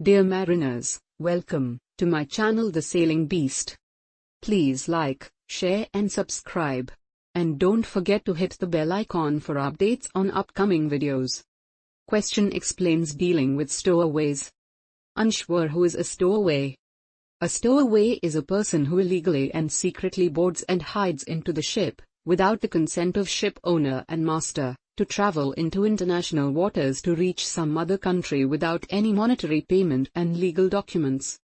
Dear mariners, welcome to my channel The Sailing Beast. Please like, share and subscribe. And don't forget to hit the bell icon for updates on upcoming videos. Question explains dealing with stowaways. Unsure who is a stowaway? A stowaway is a person who illegally and secretly boards and hides into the ship, without the consent of ship owner and master, to travel into international waters to reach some other country without any monetary payment and legal documents.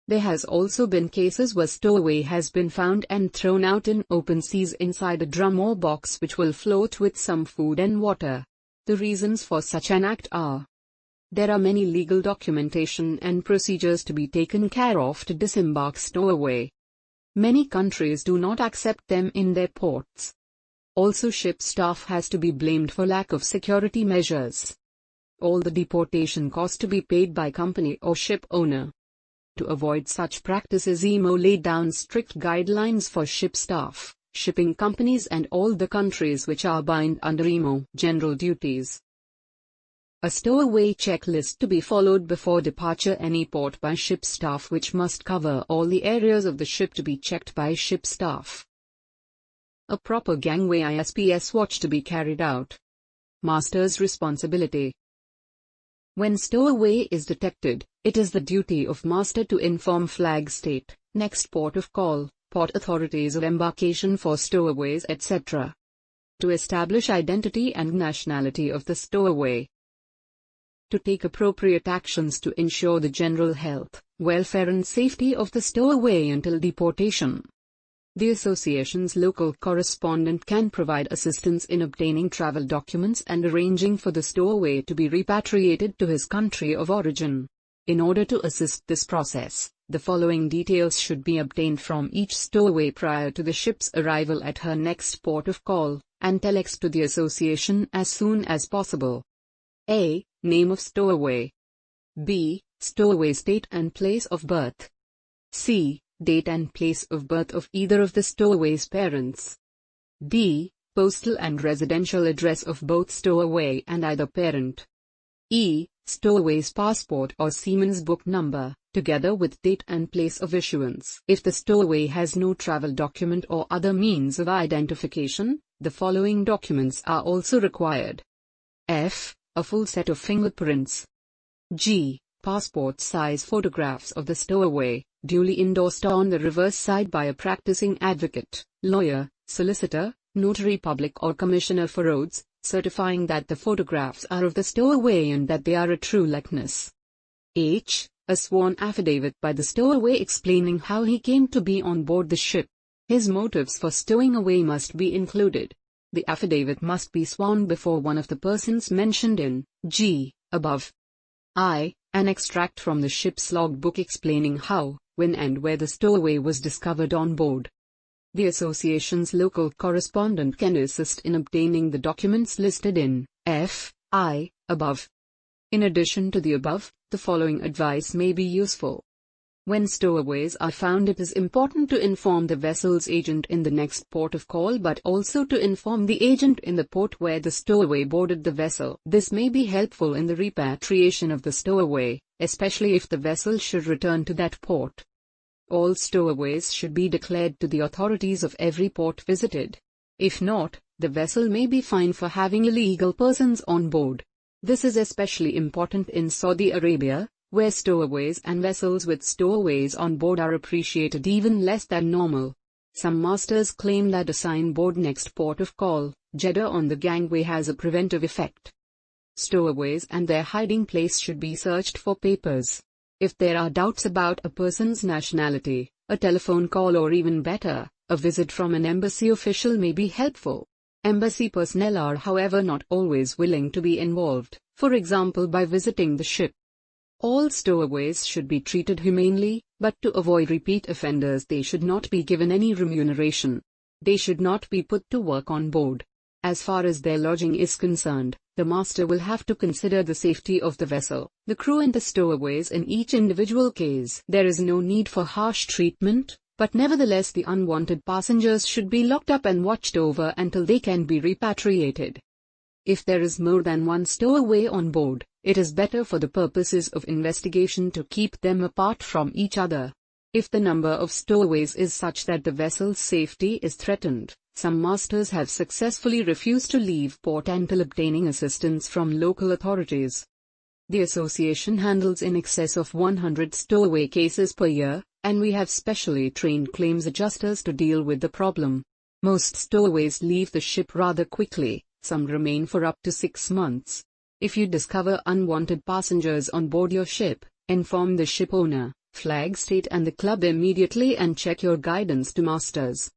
There has also been cases where stowaway has been found and thrown out in open seas inside a drum or box which will float with some food and water. The reasons for such an act are: there are many legal documentation and procedures to be taken care of to disembark stowaway. Many countries do not accept them in their ports. Also, ship staff has to be blamed for lack of security measures. All the deportation costs to be paid by company or ship owner. To avoid such practices, IMO laid down strict guidelines for ship staff, shipping companies and all the countries which are bound under IMO general duties. A stowaway checklist to be followed before departure any port by ship staff, which must cover all the areas of the ship to be checked by ship staff. A proper gangway ISPS watch to be carried out. Master's responsibility. When stowaway is detected, it is the duty of master to inform flag state, next port of call, port authorities of embarkation for stowaways, etc. To establish identity and nationality of the stowaway. To take appropriate actions to ensure the general health, welfare and safety of the stowaway until deportation. The association's local correspondent can provide assistance in obtaining travel documents and arranging for the stowaway to be repatriated to his country of origin. In order to assist this process, the following details should be obtained from each stowaway prior to the ship's arrival at her next port of call, and telex to the association as soon as possible. A. Name of stowaway. B. Stowaway state and place of birth. C. Date and place of birth of either of the stowaway's parents. D. Postal and residential address of both stowaway and either parent. E. Stowaway's passport or seaman's book number, together with date and place of issuance. If the stowaway has no travel document or other means of identification, the following documents are also required. F. A full set of fingerprints. G. Passport-size photographs of the stowaway, duly endorsed on the reverse side by a practicing advocate, lawyer, solicitor, notary public or commissioner for roads, certifying that the photographs are of the stowaway and that they are a true likeness. H. A sworn affidavit by the stowaway explaining how he came to be on board the ship. His motives for stowing away must be included. The affidavit must be sworn before one of the persons mentioned in G. above. I. An extract from the ship's logbook explaining how, when and where the stowaway was discovered on board. The association's local correspondent can assist in obtaining the documents listed in F. I. above. In addition to the above, the following advice may be useful. When stowaways are found, it is important to inform the vessel's agent in the next port of call, but also to inform the agent in the port where the stowaway boarded the vessel. This may be helpful in the repatriation of the stowaway, especially if the vessel should return to that port. All stowaways should be declared to the authorities of every port visited. If not, the vessel may be fined for having illegal persons on board. This is especially important in Saudi Arabia, where stowaways and vessels with stowaways on board are appreciated even less than normal. Some masters claim that a signboard next port of call, Jeddah on the gangway has a preventive effect. Stowaways and their hiding place should be searched for papers. If there are doubts about a person's nationality, a telephone call or even better, a visit from an embassy official may be helpful. Embassy personnel are, however, not always willing to be involved, for example by visiting the ship. All stowaways should be treated humanely, but to avoid repeat offenders they should not be given any remuneration. They should not be put to work on board. As far as their lodging is concerned, the master will have to consider the safety of the vessel, the crew and the stowaways in each individual case. There is no need for harsh treatment, but nevertheless the unwanted passengers should be locked up and watched over until they can be repatriated. If there is more than one stowaway on board, It is better for the purposes of investigation to keep them apart from each other. If the number of stowaways is such that the vessel's safety is threatened, some masters have successfully refused to leave port until obtaining assistance from local authorities. The association handles in excess of 100 stowaway cases per year, and we have specially trained claims adjusters to deal with the problem. Most stowaways leave the ship rather quickly, some remain for up to 6 months. If you discover unwanted passengers on board your ship, inform the ship owner, flag state and the club immediately and check your guidance to masters.